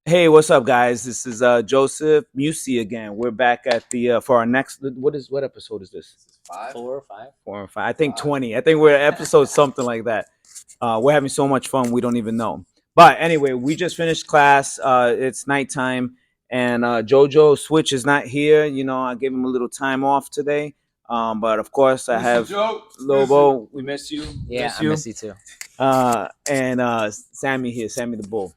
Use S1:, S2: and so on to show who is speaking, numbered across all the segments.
S1: Hey, what's up, guys? This is Joseph Musi again. We're back at the for our next. What episode is this?
S2: This is five.
S3: 4 or 5.
S1: 4 or 5. I think
S2: Five.
S1: 20. I think we're at episode something like that. We're having so much fun we don't even know. But anyway, we just finished class. It's nighttime, and Jojo Switch is not here. You know, I gave him a little time off today. But of course, I have Lobo. We miss you.
S3: Yeah, I miss you too.
S1: And Sammy here, Sammy the Bull.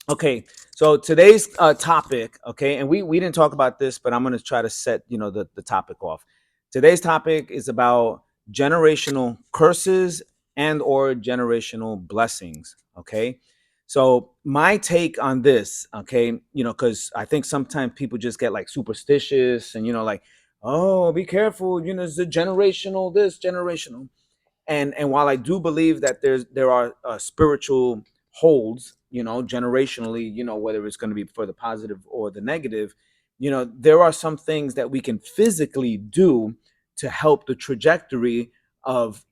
S1: Okay, so today's topic, okay, and we didn't talk about this, but I'm going to try to set the topic off. Today's topic is about generational curses and or generational blessings. Okay, so my take on this, okay, because I think sometimes people just get like superstitious and like, oh, be careful, it's the generational this, generational, and while I do believe that there are spiritual holds, generationally, whether it's going to be for the positive or the negative, there are some things that we can physically do to help the trajectory of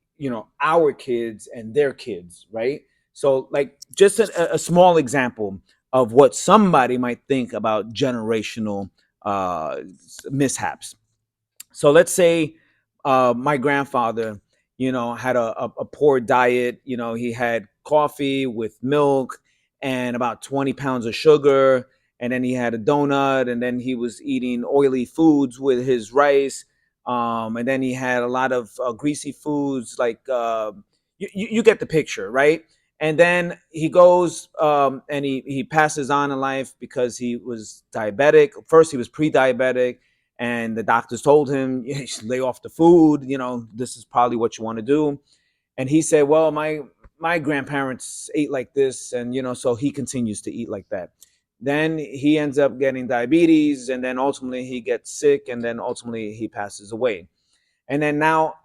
S1: our kids and their kids, right? So like just a small example of what somebody might think about generational mishaps. So let's say my grandfather, had a poor diet. He had coffee with milk and about 20 pounds of sugar. And then he had a donut. And then he was eating oily foods with his rice. And then he had a lot of greasy foods like you get the picture, right? And then he goes and he passes on in life because he was diabetic. First, he was pre-diabetic, and the doctors told him you should lay off the food. This is probably what you want to do. And he said, well, my grandparents ate like this, and so he continues to eat like that. Then he ends up getting diabetes, and then ultimately he gets sick, and then ultimately he passes away. And then now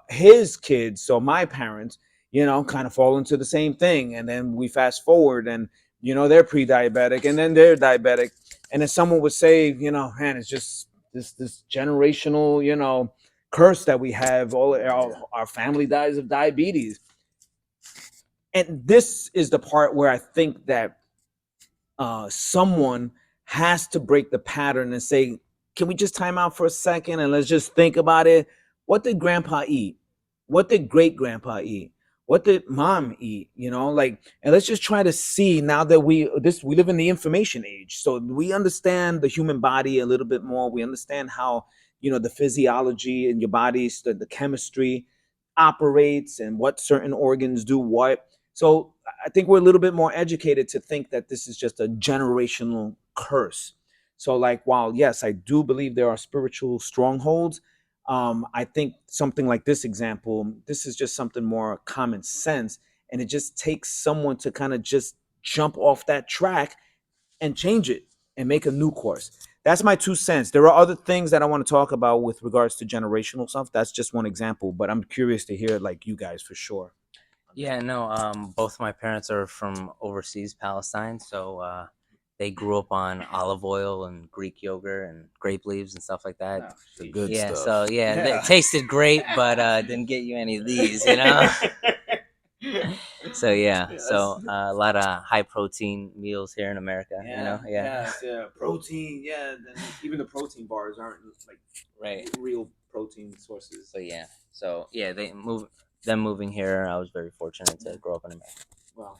S1: his kids, so my parents, kind of fall into the same thing. And then we fast forward, and they're pre-diabetic, and then they're diabetic. And then someone would say, man, it's just this generational, curse that we have. All our family dies of diabetes. And this is the part where I think that someone has to break the pattern and say, can we just time out for a second and let's just think about it? What did grandpa eat? What did great grandpa eat? What did mom eat? And let's just try to see, now that we live in the information age. So we understand the human body a little bit more. We understand how, the physiology in your body, the chemistry operates, and what certain organs do what. So I think we're a little bit more educated to think that this is just a generational curse. So, like, while yes, I do believe there are spiritual strongholds, I think something like this example, this is just something more common sense, and it just takes someone to kind of just jump off that track and change it and make a new course. That's my 2 cents. There are other things that I want to talk about with regards to generational stuff. That's just one example, but I'm curious to hear like you guys for sure.
S3: Yeah, no. Both my parents are from overseas, Palestine, so they grew up on olive oil and Greek yogurt and grape leaves and stuff like that.
S2: The
S1: good
S3: Yeah,
S1: stuff.
S3: so it tasted great, but didn't get you any of these, So yeah, so a lot of high protein meals here in America,
S1: Protein, even the protein bars aren't like
S3: right.
S1: real protein sources.
S3: So yeah, them moving here. I was very fortunate to grow up in America.
S1: Wow.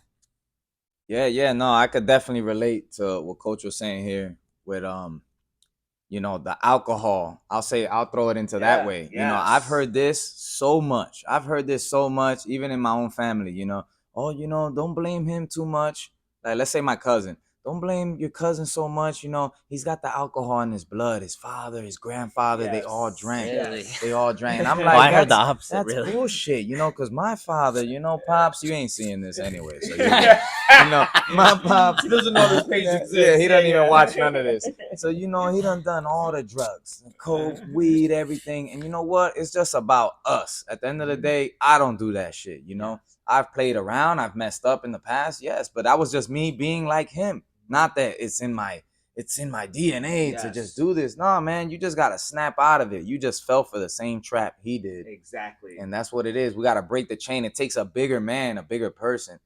S2: Yeah, no, I could definitely relate to what Coach was saying here with the alcohol. I'll throw it into that way.
S1: Yes.
S2: I've heard this so much. Even in my own family, oh, don't blame him too much. Like, let's say my cousin. Don't blame your cousin so much. He's got the alcohol in his blood. His father, his grandfather, they all drank.
S3: Really?
S2: They all drank. And I'm
S3: Oh,
S2: like,
S3: I heard the opposite.
S2: That's
S3: Really?
S2: bullshit, because my father, Pops, you ain't seeing this anyway. So, my Pops.
S1: He doesn't know this page exists.
S2: Yeah, he doesn't even watch none of this. So, he done all the drugs, coke, weed, everything. And you know what? It's just about us. At the end of the day, I don't do that shit, I've played around. I've messed up in the past, yes. But that was just me being like him. Not that it's in my DNA to just do this. No, man, you just got to snap out of it. You just fell for the same trap he did.
S1: Exactly.
S2: And that's what it is. We got to break the chain. It takes a bigger man, a bigger person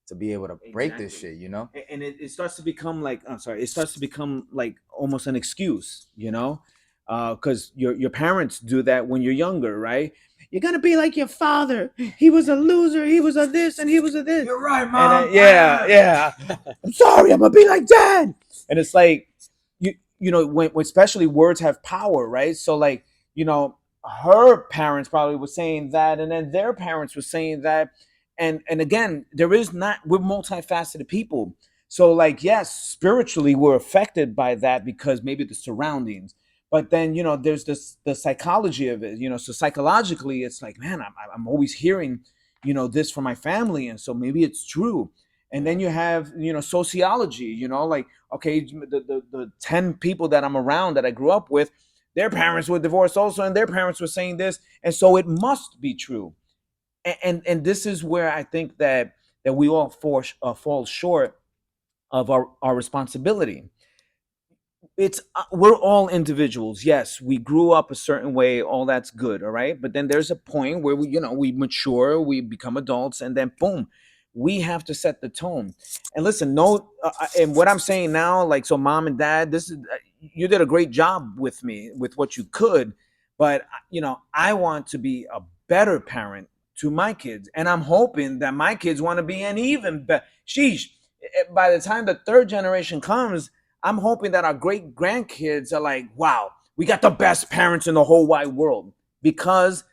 S2: to be able to break this
S1: Exactly.
S2: shit, you know?
S1: And it starts to become like, I'm sorry, it starts to become like almost an excuse, you know, because your parents do that when you're younger, right? You're gonna be like your father. He was a loser. He was a this and he was a this.
S2: You're right,
S1: And
S2: mom.
S1: yeah, I'm sorry. I'm gonna be like dad. And it's like you know when especially words have power, right? So like you know her parents probably were saying that, and then their parents were saying that, and again there is not, we're multifaceted people. So like yes, spiritually we're affected by that because maybe the surroundings, but then you know there's this the psychology of it, you know. So psychologically it's like, man, I'm always hearing you know this from my family, and so maybe it's true. And then you have you know sociology, you know, like okay, the 10 people that I'm around that I grew up with, their parents were divorced also, and their parents were saying this, and so it must be true. And this is where I think that we all fall short of our responsibility. It's we're all individuals. Yes, we grew up a certain way, all that's good, all right, but then there's a point where we you know we mature, we become adults, and then boom, we have to set the tone. And listen, no and what I'm saying now, like, so mom and dad, this is you did a great job with me with what you could, but you know I want to be a better parent to my kids, and I'm hoping that my kids want to be an even better. Sheesh, by the time the third generation comes, I'm hoping that our great grandkids are like, wow, we got the best parents in the whole wide world, because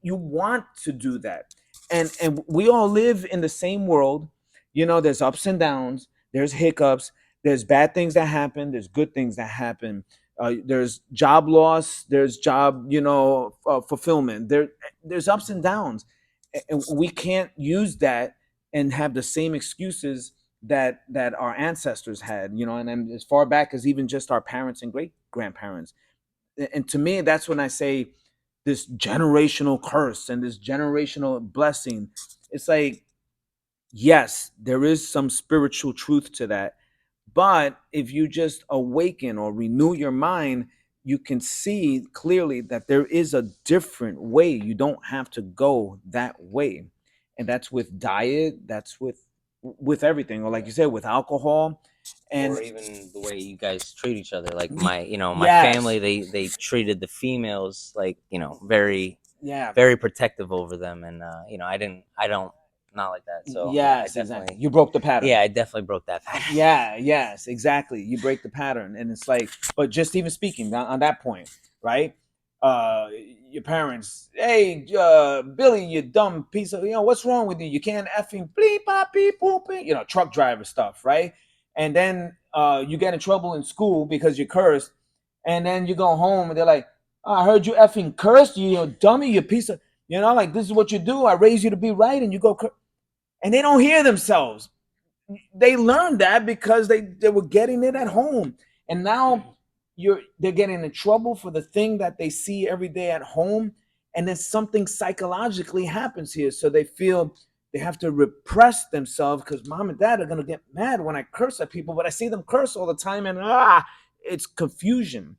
S1: you want to do that. And we all live in the same world. You know, there's ups and downs, there's hiccups, there's bad things that happen, there's good things that happen. There's job loss, there's job, you know, fulfillment. There's ups and downs, and we can't use that and have the same excuses that our ancestors had, you know, and as far back as even just our parents and great grandparents. And to me, that's when I say this generational curse and this generational blessing. It's like, yes, there is some spiritual truth to that, but if you just awaken or renew your mind, you can see clearly that there is a different way. You don't have to go that way. And that's with diet, that's with everything, or like you said, with alcohol. And
S3: Or even the way you guys treat each other. Like my
S1: yes,
S3: family, they treated the females like very
S1: yeah,
S3: very protective over them, and I don't not like that. So yeah, I
S1: yes, exactly.
S3: definitely
S1: You broke the pattern.
S3: yeah I definitely broke that pattern.
S1: Yeah, yes, exactly. You break the pattern, and it's like, but just even speaking on that point, right? Uh, your parents, hey, Billy, you dumb piece of, you know, what's wrong with you? You can't effing bleep, pop, beep, poop, you know, truck driver stuff, right? And then you get in trouble in school because you cursed, and then you go home and they're like, "Oh, I heard you effing cursed, you know, dummy, you piece of, you know, like this is what you do. I raised you to be right, and you go, and they don't hear themselves. They learned that because they were getting it at home, and now they're getting in trouble for the thing that they see every day at home, and then something psychologically happens here, so they feel they have to repress themselves because mom and dad are going to get mad when I curse at people, but I see them curse all the time, and it's confusion.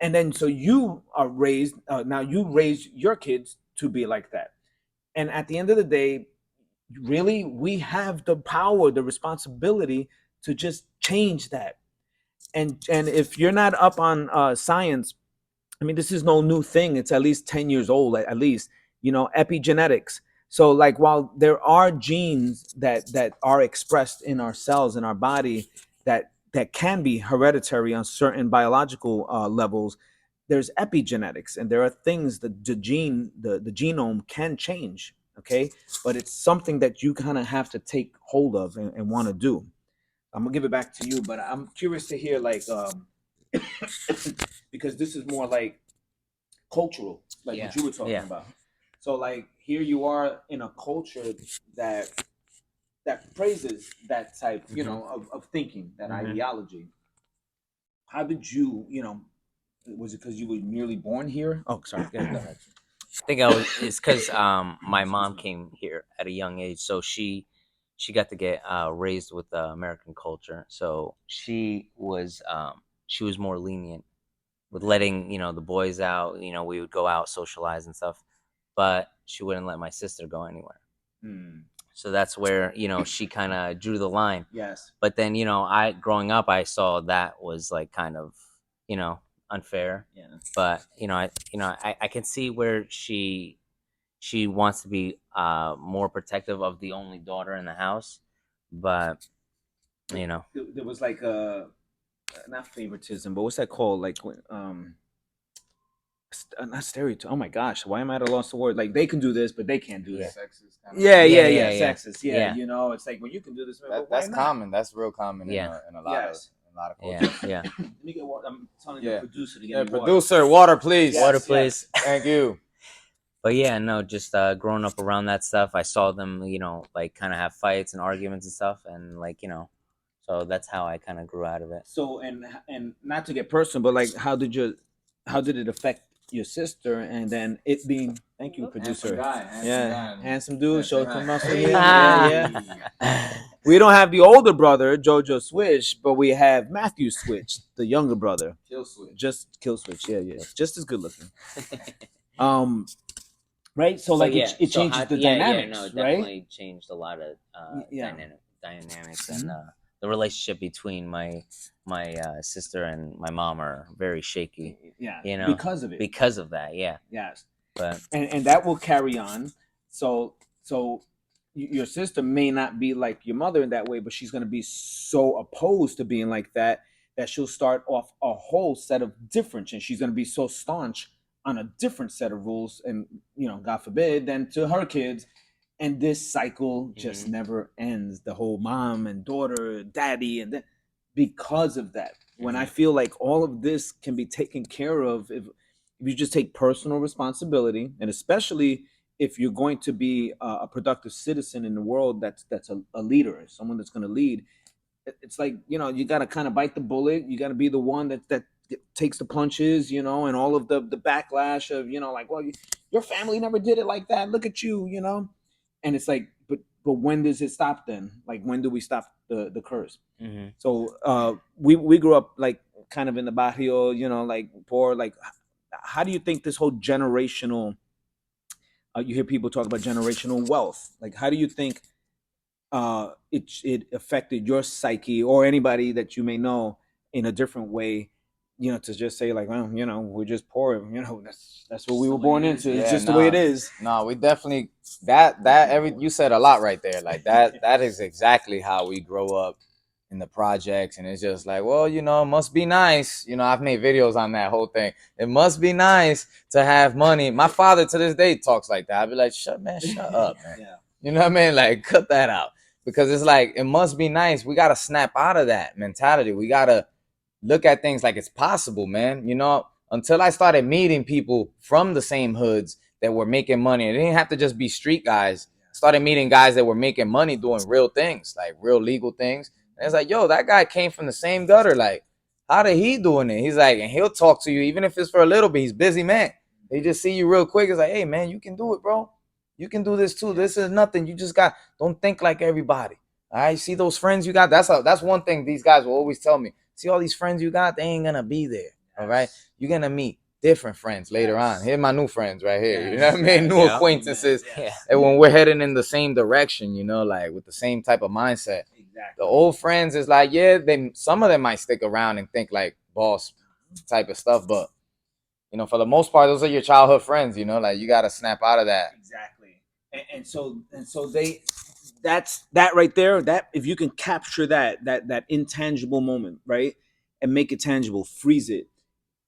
S1: And then so you are raised, now you raise your kids to be like that, and at the end of the day, really we have the power, the responsibility to just change that. And if you're not up on science, I mean, this is no new thing. It's at least 10 years old, at least, you know, epigenetics. So like while there are genes that are expressed in our cells in our body that can be hereditary on certain biological levels, there's epigenetics, and there are things that the genome can change. Okay, but it's something that you kind of have to take hold of and want to do. I'm gonna give it back to you, but I'm curious to hear like because this is more like cultural, like
S3: Yeah,
S1: what you were talking
S3: yeah.
S1: about. So like here you are in a culture that that praises that type, you know, of thinking, that ideology. How did you, you know, was it because you were merely born here? Oh, sorry. Go ahead.
S3: I think it's because my mom came here at a young age, so she got to get raised with American culture. So she was more lenient with letting the boys out. We would go out, socialize and stuff, but she wouldn't let my sister go anywhere.
S1: Hmm.
S3: So that's where, you know, she kind of drew the line.
S1: Yes.
S3: But then, you know, growing up, I saw that was like kind of, you know, unfair.
S1: Yeah.
S3: But, you know, I can see where she wants to be more protective of the only daughter in the house. But, you know,
S1: There was like not favoritism, but what's that called? Like not stereotype. Oh my gosh, why am I at a loss for word? Like they can do this, but they can't do that.
S2: Sexist kind of
S1: Yeah,
S3: Yeah,
S1: yeah,
S3: yeah, yeah.
S1: sexist. Yeah,
S3: Yeah.
S1: you know, it's like, well, you can do this, man, but why
S2: that's
S1: not?
S2: common. That's real common
S3: Yeah.
S2: in a lot
S1: Yes.
S2: of
S3: yeah,
S2: cultures.
S3: yeah.
S1: Let me get water. I'm telling
S2: Yeah.
S1: the producer to get
S2: Yeah,
S1: me water.
S2: producer, water, please.
S1: Yes,
S3: Water,
S1: yes.
S3: please.
S2: Thank you.
S3: But yeah, no, just growing up around that stuff, I saw them, you know, like kind of have fights and arguments and stuff, and like, you know, so that's how I kind of grew out of it.
S1: So and not to get personal, but like, how did it affect your sister? And then it being, thank you, producer. Handsome dude, show some muscle here. Yeah, yeah. We don't have the older brother, Jojo Switch, but we have Matthew Switch, the younger brother.
S2: Kill switch.
S1: Just Kill Switch, yeah, yeah. Just as good looking. Right? So like
S3: yeah,
S1: it changes the dynamics,
S3: no, it
S1: right?
S3: definitely changed a lot of
S1: Yeah.
S3: dynamics, and the relationship between my sister and my mom are very shaky.
S1: Yeah.
S3: You know,
S1: Because of it.
S3: because of that. Yeah.
S1: Yes.
S3: But
S1: And that will carry on. So your sister may not be like your mother in that way, but she's going to be so opposed to being like that she'll start off a whole set of different, and she's going to be so staunch on a different set of rules, and you know, God forbid, then to her kids, and this cycle just never ends. The whole mom and daughter, daddy, and then because of that, when I feel like all of this can be taken care of if you just take personal responsibility, and especially if you're going to be a productive citizen in the world, that's a leader, someone that's going to lead. It's like, you know, you got to kind of bite the bullet. You got to be the one that takes the punches, you know, and all of the backlash of, you know, like, well, your family never did it like that. Look at you, you know. And it's like, but when does it stop then? Like, when do we stop the curse? So we grew up like kind of in the barrio, you know, like poor. Like, how do you think this whole generational? You hear people talk about generational wealth. Like, how do you think it affected your psyche or anybody that you may know in a different way? You know, to just say like, well, you know, we're just poor. You know, that's what we were born into. It's just the way it is.
S2: No, we definitely you said a lot right there. Like that is exactly how we grow up in the projects, and it's just like, well, you know, it must be nice. You know, I've made videos on that whole thing. It must be nice to have money. My father to this day talks like that. I'd be like, shut up, man.
S1: Yeah.
S2: You know what I mean? Like, cut that out. Because it's like, it must be nice. We got to snap out of that mentality. We got to look at things like it's possible, man. You know, until I started meeting people from the same hoods that were making money, it didn't have to just be street guys. Started meeting guys that were making money doing real things, like real legal things. And it's like, yo, that guy came from the same gutter. Like, how did he doing it? He's like, and he'll talk to you, even if it's for a little bit. He's busy, man. They just see you real quick. It's like, hey, man, you can do it, bro. You can do this too. This is nothing. You just don't think like everybody. All right, see those friends you got? That's one thing these guys will always tell me. See all these friends you got? They ain't gonna be there. All right, you're gonna meet different friends later on. Here are my new friends right here. You know what I mean? New acquaintances.
S3: Yeah.
S2: And when we're heading in the same direction, you know, like with the same type of mindset.
S1: Exactly.
S2: The old friends is like, yeah, some of them might stick around and think like boss type of stuff, but you know, for the most part, those are your childhood friends. You know, like you gotta snap out of that.
S1: Exactly. And so that's that right there. That if you can capture that intangible moment, right, and make it tangible, freeze it.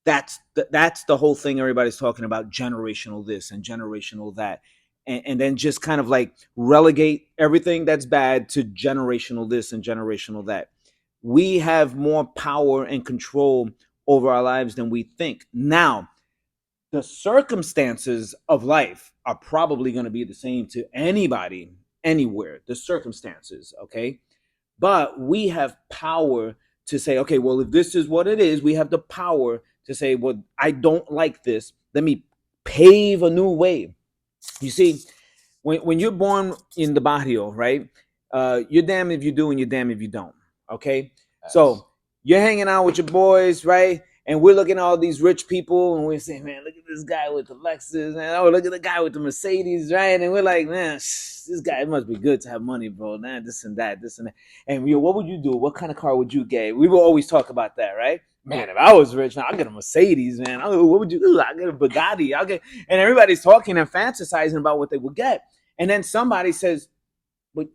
S1: That's the whole thing everybody's talking about: generational this and generational that, and then just kind of like relegate everything that's bad to generational this and generational that. We have more power and control over our lives than we think. Now, the circumstances of life are probably going to be the same to anybody, anywhere. The circumstances, okay? But we have power to say, okay, well, if this is what it is, we have the power to say, well, I don't like this. Let me pave a new way. You see, when you're born in the barrio, right? You're damned if you do and you're damned if you don't, okay?
S2: Yes.
S1: So you're hanging out with your boys, right? And we're looking at all these rich people, and we're saying, man, look at this guy with the Lexus, and oh, look at the guy with the Mercedes, right? And we're like, man, this guy, it must be good to have money, bro. Man, this and that, this and that. And what would you do? What kind of car would you get? We will always talk about that, right? Man, if I was rich, I'll get a Mercedes, man. What would you do? I'll get a Bugatti. And everybody's talking and fantasizing about what they would get. And then somebody says, but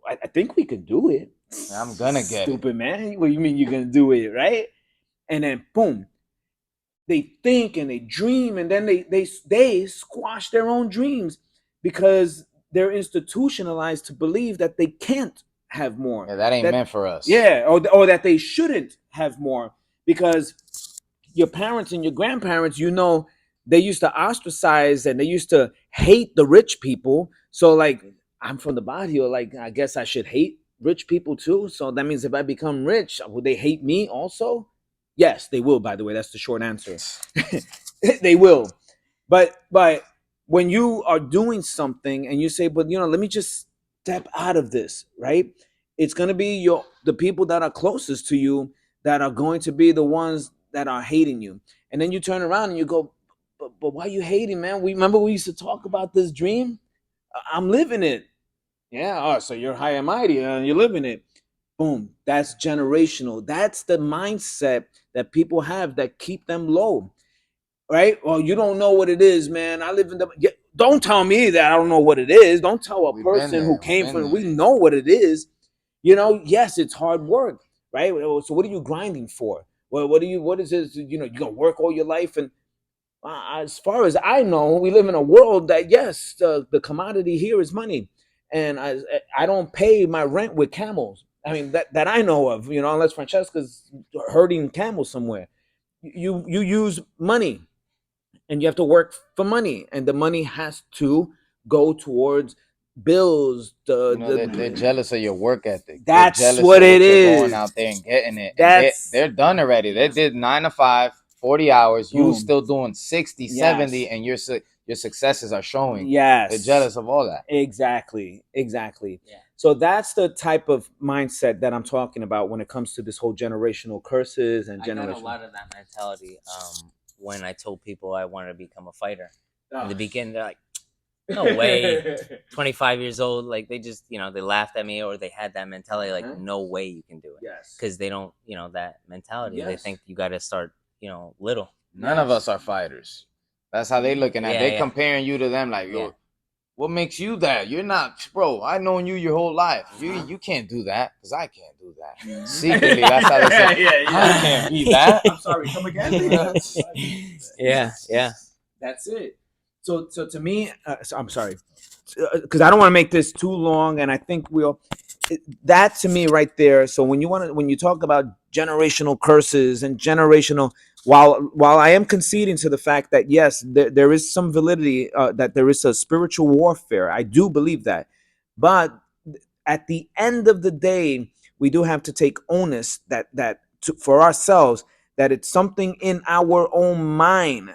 S1: I think we could do it.
S2: I'm gonna get
S1: Stupid, man. What do you mean you're gonna do it, right? And then boom, they think and they dream, and then they squash their own dreams because they're institutionalized to believe that they can't have more.
S2: Yeah, that ain't meant for us.
S1: Yeah, or that they shouldn't have more because your parents and your grandparents, they used to ostracize and they used to hate the rich people. So like, I'm from the barrio, like I guess I should hate rich people too. So that means if I become rich, would they hate me also? Yes, they will, by the way. That's the short answer. They will. But when you are doing something and you say, but let me just step out of this, right? It's going to be the people that are closest to you that are going to be the ones that are hating you. And then you turn around and you go, but why are you hating, man? Remember we used to talk about this dream? I'm living it. Yeah, oh, so you're high and mighty and you're living it. Boom, that's generational. That's the mindset that people have that keep them low, right? Well, you don't know what it is, man. I live in don't tell me that I don't know what it is. Don't tell a person who came from, we know what it is. Yes, it's hard work, right? So what are you grinding for? Well, what is this? You're going to work all your life. And as far as I know, we live in a world that, yes, the commodity here is money. And I don't pay my rent with camels. I mean, that I know of, unless Francesca's herding camels somewhere. You use money and you have to work for money. And the money has to go towards bills.
S2: They're jealous of your work ethic.
S1: That's what it is.
S2: Going out there and getting it. And they're done already. They did 9 to 5, 40 hours. You still doing 60, 70, and your successes are showing.
S1: Yes.
S2: They're jealous of all that.
S1: Exactly. Yeah. So that's the type of mindset that I'm talking about when it comes to this whole generational curses and generational.
S3: I got a lot of that mentality when I told people I wanted to become a fighter. In the beginning, they're like, no way. 25 years old, like they just, they laughed at me, or they had that mentality like, no way you can do it.
S1: Yes.
S3: Because they don't, that mentality. Yes. They think you got to start, little.
S2: None of us are fighters. That's how they looking at it. They comparing you to them like, yo, what makes you that? You're not, bro. I've known you your whole life. You can't do that because I can't do that. Secretly, that's how they say, I can't be that.
S1: I'm sorry, come again?
S3: Yeah.
S1: That's it. So to me, I'm sorry, because I don't want to make this too long, and I think that to me right there. So when you talk about generational curses and generational, while I am conceding to the fact that yes, there is some validity, that there is a spiritual warfare, I do believe that, but at the end of the day, we do have to take onus for ourselves that it's something in our own mind.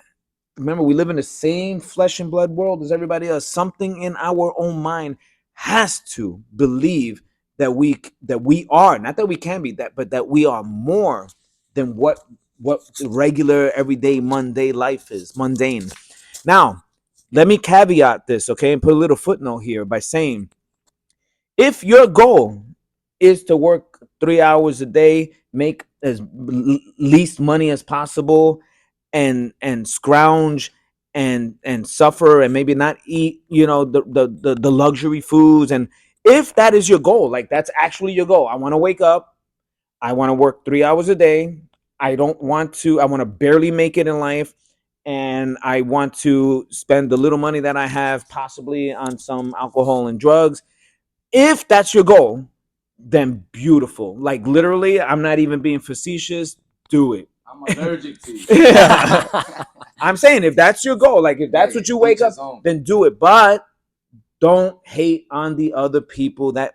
S1: Remember, we live in the same flesh and blood world as everybody else. Something in our own mind has to believe that we are, not that we can be that, but that we are more than what regular, everyday, mundane life is. Mundane. Now, let me caveat this, okay, and put a little footnote here by saying, if your goal is to work 3 hours a day, make as least money as possible, and scrounge and suffer and maybe not eat, the luxury foods, and if that is your goal, like that's actually your goal, I want to wake up, I want to work 3 hours a day, I want to barely make it in life, and I want to spend the little money that I have possibly on some alcohol and drugs. If that's your goal, then beautiful. Like literally, I'm not even being facetious. Do it.
S2: I'm allergic to you.
S1: I'm saying if that's your goal, like if that's what you wake up, then do it. But don't hate on the other people that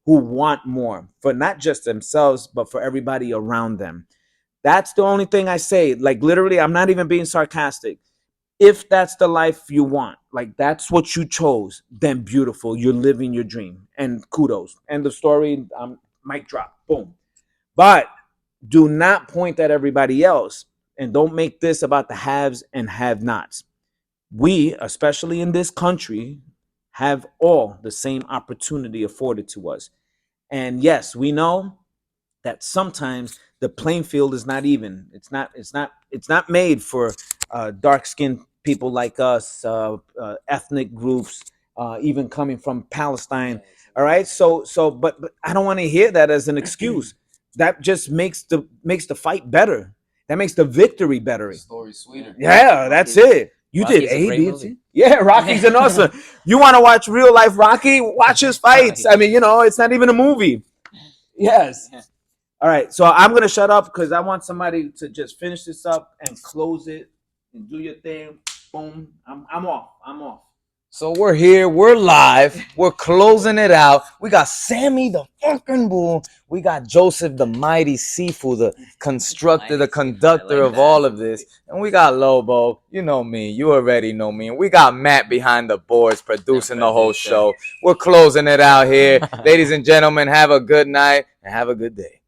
S1: who want more, for not just themselves, but for everybody around them. That's the only thing I say. Like literally, I'm not even being sarcastic. If that's the life you want, like that's what you chose, then beautiful. You're living your dream, and kudos. End of story. Mic drop. Boom. But do not point at everybody else, and don't make this about the haves and have-nots. We, especially in this country, have all the same opportunity afforded to us. And yes, we know that sometimes the playing field is not even. It's not made for dark-skinned people like us, ethnic groups, even coming from Palestine. All right, but I don't want to hear that as an excuse. That just makes the fight better. That makes the victory better.
S2: The story's sweeter.
S1: Yeah, that's it. You
S3: Rocky's
S1: did
S3: a
S1: A,
S3: great
S1: B, and
S3: movie.
S1: C. Yeah, Rocky's an awesome. You want to watch real life Rocky? Watch his fights. I mean, it's not even a movie. Yes. All right, so I'm gonna shut up because I want somebody to just finish this up and close it and do your thing. Boom. I'm off. I'm off.
S2: So we're here, we're live, we're closing it out. We got Sammy the fucking Bull. We got Joseph the Mighty Sifu, the constructor, the conductor of all of this. And we got Lobo, you know me, you already know me. And we got Matt behind the boards producing the whole show. We're closing it out here. Ladies and gentlemen, have a good night and have a good day.